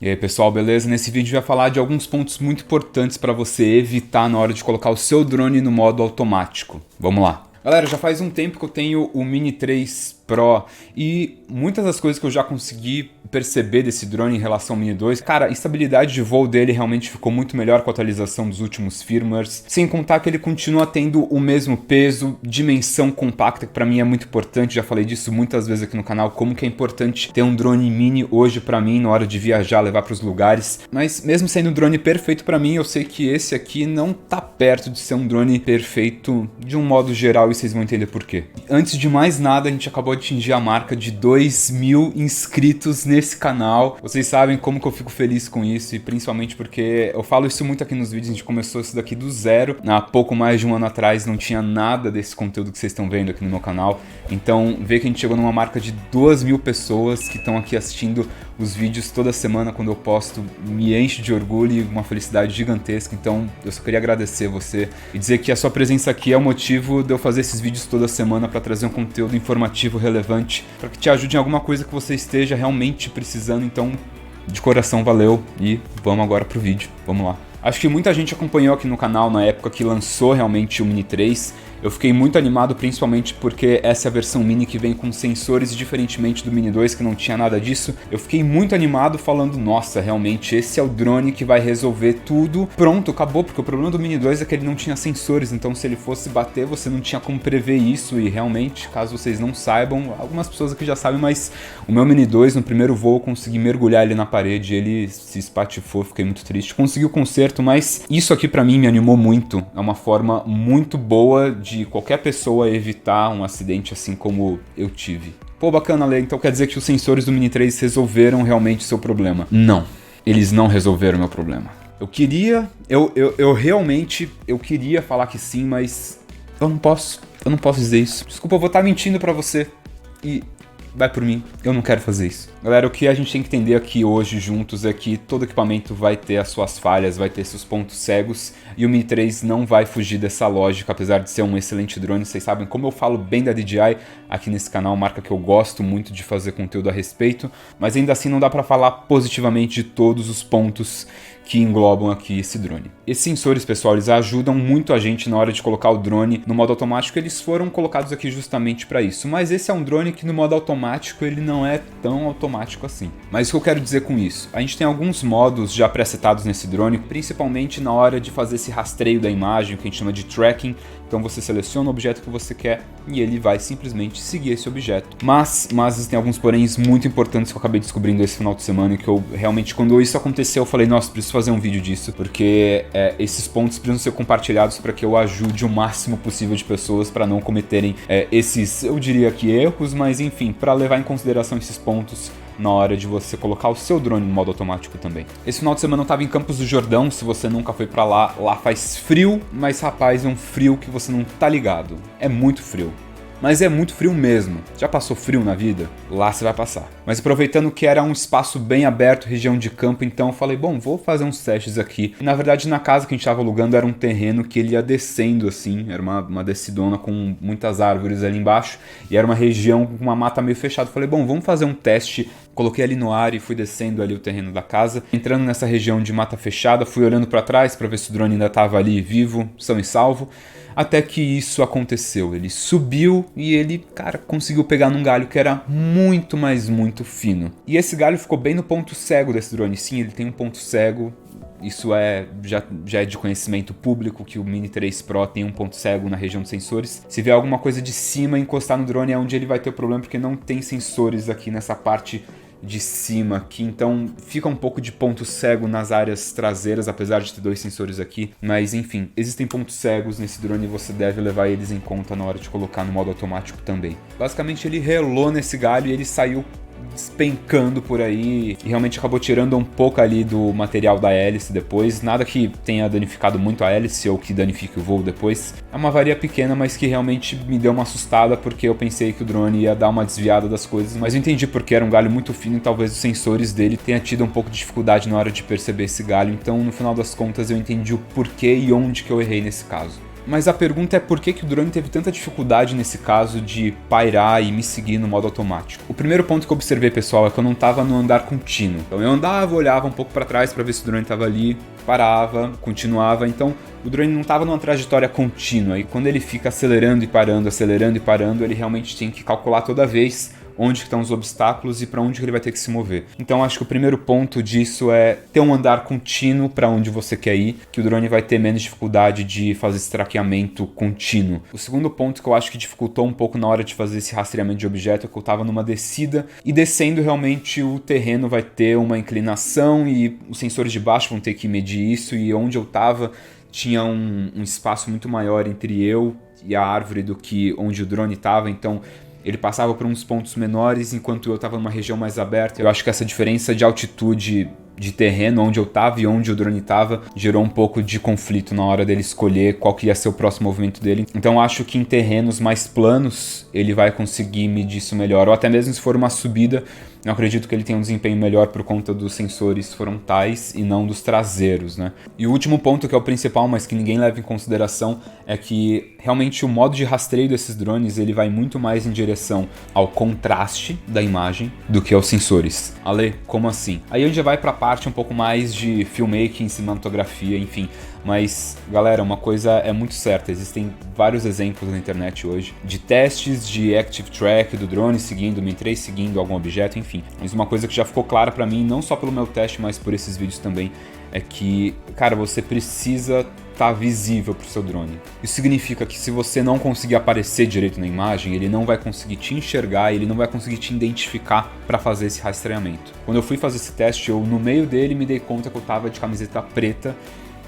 E aí pessoal, beleza? Nesse vídeo eu vou falar de alguns pontos muito importantes para você evitar na hora de colocar o seu drone no modo automático. Vamos lá! Galera, já faz um tempo que eu tenho o Mini 3 Pro e muitas das coisas que eu já consegui perceber desse drone em relação ao Mini 2, cara, a estabilidade de voo dele realmente ficou muito melhor com a atualização dos últimos firmwares, sem contar que ele continua tendo o mesmo peso, dimensão compacta, que pra mim é muito importante, já falei disso muitas vezes aqui no canal, como que é importante ter um drone mini hoje pra mim, na hora de viajar, levar pros lugares, mas mesmo sendo um drone perfeito pra mim, eu sei que esse aqui não tá perto de ser um drone perfeito de um modo geral e vocês vão entender por quê. Antes de mais nada, a gente acabou de atingir a marca de 2.000 inscritos nesse canal. Vocês sabem como que eu fico feliz com isso e principalmente porque eu falo isso muito aqui nos vídeos, a gente começou isso daqui do zero. Há pouco mais de um ano atrás não tinha nada desse conteúdo que vocês estão vendo aqui no meu canal. Então ver que a gente chegou numa marca de 2.000 pessoas que estão aqui assistindo os vídeos toda semana quando eu posto me enche de orgulho e uma felicidade gigantesca. Então eu só queria agradecer você e dizer que a sua presença aqui é o motivo de eu fazer esses vídeos toda semana para trazer um conteúdo informativo relevante, para que te ajude em alguma coisa que você esteja realmente precisando. Então, de coração, valeu e vamos agora pro vídeo. Vamos lá. Acho que muita gente acompanhou aqui no canal na época que lançou realmente o Mini 3. Eu fiquei muito animado, principalmente porque essa é a versão Mini que vem com sensores, diferentemente do Mini 2 que não tinha nada disso. Eu fiquei muito animado falando, nossa, realmente esse é o drone que vai resolver tudo. Pronto, acabou, porque o problema do Mini 2 é que ele não tinha sensores, então se ele fosse bater, você não tinha como prever isso. E realmente, caso vocês não saibam, algumas pessoas aqui já sabem, mas o meu Mini 2, no primeiro voo, eu consegui mergulhar ele na parede, ele se espatifou, fiquei muito triste. Consegui o conserto, mas isso aqui pra mim me animou muito. É uma forma muito boa de qualquer pessoa evitar um acidente assim como eu tive. Pô, bacana, Lê. Então quer dizer que os sensores do Mini 3 resolveram realmente o seu problema? Não, eles não resolveram o meu problema. Eu queria falar que sim, mas eu não posso dizer isso. Desculpa, eu vou estar mentindo pra você e vai por mim, eu não quero fazer isso. Galera, o que a gente tem que entender aqui hoje juntos é que todo equipamento vai ter as suas falhas, vai ter seus pontos cegos, e o Mini 3 não vai fugir dessa lógica, apesar de ser um excelente drone. Vocês sabem como eu falo bem da DJI aqui nesse canal, marca que eu gosto muito de fazer conteúdo a respeito, mas ainda assim não dá pra falar positivamente de todos os pontos que englobam aqui esse drone. Esses sensores, pessoal, eles ajudam muito a gente na hora de colocar o drone no modo automático. Eles foram colocados aqui justamente para isso, mas esse é um drone que no modo automático ele não é tão automático assim. Mas o que eu quero dizer com isso? A gente tem alguns modos já pré-setados nesse drone, principalmente na hora de fazer esse rastreio da imagem, o que a gente chama de tracking. Então você seleciona o objeto que você quer e ele vai simplesmente seguir esse objeto. Mas existem alguns poréns muito importantes que eu acabei descobrindo esse final de semana e que eu realmente, quando isso aconteceu, eu falei, nossa, preciso fazer um vídeo disso, porque esses pontos precisam ser compartilhados para que eu ajude o máximo possível de pessoas para não cometerem esses, eu diria que erros, mas enfim, para levar em consideração esses pontos na hora de você colocar o seu drone no modo automático também. Esse final de semana eu tava em Campos do Jordão, se você nunca foi pra lá, lá faz frio, mas rapaz, é um frio que você não tá ligado. É muito frio. Mas é muito frio mesmo. Já passou frio na vida? Lá você vai passar. Mas aproveitando que era um espaço bem aberto, região de campo, então eu falei, bom, vou fazer uns testes aqui. E na verdade na casa que a gente estava alugando era um terreno que ele ia descendo assim, era uma descidona com muitas árvores ali embaixo. E era uma região com uma mata meio fechada. Eu falei, bom, vamos fazer um teste. Coloquei ali no ar e fui descendo ali o terreno da casa. Entrando nessa região de mata fechada, fui olhando para trás para ver se o drone ainda estava ali vivo, são e salvo. Até que isso aconteceu, ele subiu e ele, cara, conseguiu pegar num galho que era muito, mas muito fino. E esse galho ficou bem no ponto cego desse drone. Sim, ele tem um ponto cego, isso já é de conhecimento público que o Mini 3 Pro tem um ponto cego na região de sensores. Se vier alguma coisa de cima encostar no drone é onde ele vai ter o problema, porque não tem sensores aqui nessa parte de cima aqui, então fica um pouco de ponto cego nas áreas traseiras, apesar de ter dois sensores aqui, mas enfim, existem pontos cegos nesse drone e você deve levar eles em conta na hora de colocar no modo automático também. Basicamente ele relou nesse galho e ele saiu despencando por aí e realmente acabou tirando um pouco ali do material da hélice depois, nada que tenha danificado muito a hélice ou que danifique o voo depois. É uma avaria pequena, mas que realmente me deu uma assustada porque eu pensei que o drone ia dar uma desviada das coisas, mas eu entendi porque era um galho muito fino e talvez os sensores dele tenham tido um pouco de dificuldade na hora de perceber esse galho, então no final das contas eu entendi o porquê e onde que eu errei nesse caso. Mas a pergunta é por que o drone teve tanta dificuldade nesse caso de pairar e me seguir no modo automático. O primeiro ponto que eu observei, pessoal, é que eu não estava no andar contínuo. Então eu andava, olhava um pouco para trás para ver se o drone estava ali, parava, continuava. Então o drone não estava numa trajetória contínua. E quando ele fica acelerando e parando, ele realmente tem que calcular toda vez onde estão os obstáculos e para onde ele vai ter que se mover. Então acho que o primeiro ponto disso é ter um andar contínuo para onde você quer ir, que o drone vai ter menos dificuldade de fazer esse traqueamento contínuo. O segundo ponto que eu acho que dificultou um pouco na hora de fazer esse rastreamento de objeto é que eu estava numa descida e descendo realmente o terreno vai ter uma inclinação e os sensores de baixo vão ter que medir isso, e onde eu estava tinha um espaço muito maior entre eu e a árvore do que onde o drone estava, então ele passava por uns pontos menores enquanto eu estava numa região mais aberta. Eu acho que essa diferença de altitude de terreno, onde eu estava e onde o drone estava, gerou um pouco de conflito na hora dele escolher qual que ia ser o próximo movimento dele. Então acho que em terrenos mais planos ele vai conseguir medir isso melhor, ou até mesmo se for uma subida, eu acredito que ele tem um desempenho melhor por conta dos sensores frontais e não dos traseiros, né? E o último ponto, que é o principal, mas que ninguém leva em consideração, é que realmente o modo de rastreio desses drones ele vai muito mais em direção ao contraste da imagem do que aos sensores. Ale, como assim? Aí a gente já vai para a parte um pouco mais de filmmaking, cinematografia, enfim. Mas, galera, uma coisa é muito certa, existem vários exemplos na internet hoje de testes de Active Track do drone seguindo, o Mi 3 seguindo algum objeto, enfim. Mas uma coisa que já ficou clara pra mim, não só pelo meu teste, mas por esses vídeos também, é que, cara, você precisa estar visível pro seu drone. Isso significa que se você não conseguir aparecer direito na imagem, ele não vai conseguir te enxergar, ele não vai conseguir te identificar para fazer esse rastreamento. Quando eu fui fazer esse teste, eu no meio dele me dei conta que eu tava de camiseta preta,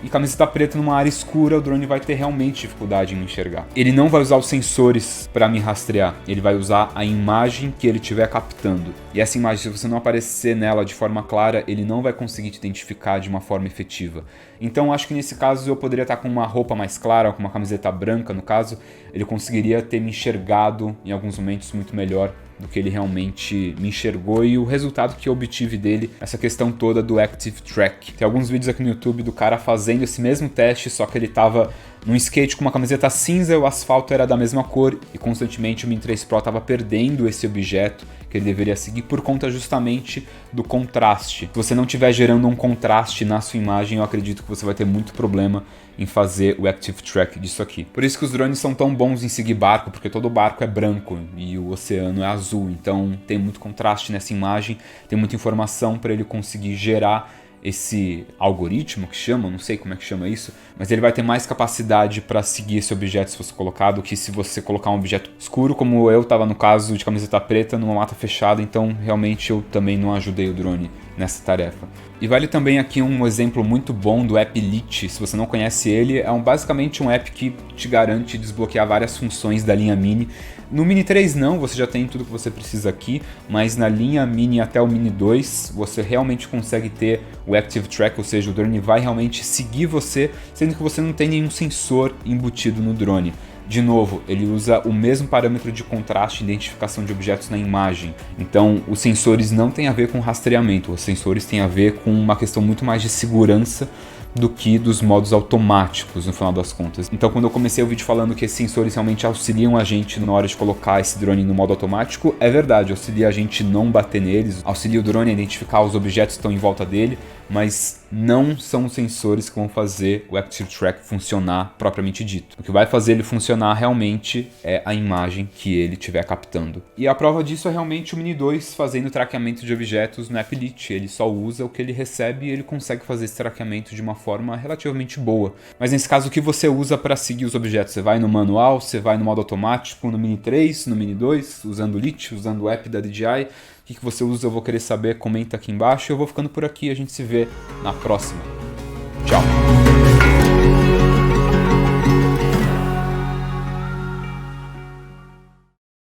e camiseta preta numa área escura, o drone vai ter realmente dificuldade em me enxergar. Ele não vai usar os sensores para me rastrear, ele vai usar a imagem que ele estiver captando. E essa imagem, se você não aparecer nela de forma clara, ele não vai conseguir te identificar de uma forma efetiva. Então acho que nesse caso eu poderia estar com uma roupa mais clara, com uma camiseta branca no caso, ele conseguiria ter me enxergado em alguns momentos muito melhor do que ele realmente me enxergou, e o resultado que eu obtive dele, essa questão toda do Active Track. Tem alguns vídeos aqui no YouTube do cara fazendo esse mesmo teste, só que ele tava num skate com uma camiseta cinza, o asfalto era da mesma cor e constantemente o Mi 3 Pro tava perdendo esse objeto que ele deveria seguir por conta justamente do contraste. Se você não estiver gerando um contraste na sua imagem, eu acredito que você vai ter muito problema em fazer o Active Track disso aqui. Por isso que os drones são tão bons em seguir barco, porque todo barco é branco e o oceano é azul, então tem muito contraste nessa imagem, tem muita informação para ele conseguir gerar esse algoritmo que chama, não sei como é que chama isso, mas ele vai ter mais capacidade para seguir esse objeto se você colocar do que se você colocar um objeto escuro, como eu estava no caso de camiseta preta numa mata fechada, então realmente eu também não ajudei o drone nessa tarefa. E vale também aqui um exemplo muito bom do app Lite. Se você não conhece ele, é basicamente um app que te garante desbloquear várias funções da linha Mini. No Mini 3 não, você já tem tudo que você precisa aqui, mas na linha Mini até o Mini 2, você realmente consegue ter o Active Track, ou seja, o drone vai realmente seguir você, sendo que você não tem nenhum sensor embutido no drone. De novo, ele usa o mesmo parâmetro de contraste e identificação de objetos na imagem. Então, os sensores não têm a ver com rastreamento, os sensores têm a ver com uma questão muito mais de segurança do que dos modos automáticos, no final das contas. Então, quando eu comecei o vídeo falando que esses sensores realmente auxiliam a gente na hora de colocar esse drone no modo automático, é verdade, auxilia a gente não bater neles, auxilia o drone a identificar os objetos que estão em volta dele, mas não são os sensores que vão fazer o Active Track funcionar propriamente dito. O que vai fazer ele funcionar realmente é a imagem que ele estiver captando. E a prova disso é realmente o Mini 2 fazendo traqueamento de objetos no app Lite. Ele só usa o que ele recebe e ele consegue fazer esse traqueamento de uma forma relativamente boa. Mas nesse caso, o que você usa para seguir os objetos? Você vai no manual, você vai no modo automático, no Mini 3, no Mini 2, usando o Lite, usando o app da DJI. O que você usa, eu vou querer saber, comenta aqui embaixo. Eu vou ficando por aqui, a gente se vê na próxima. Tchau!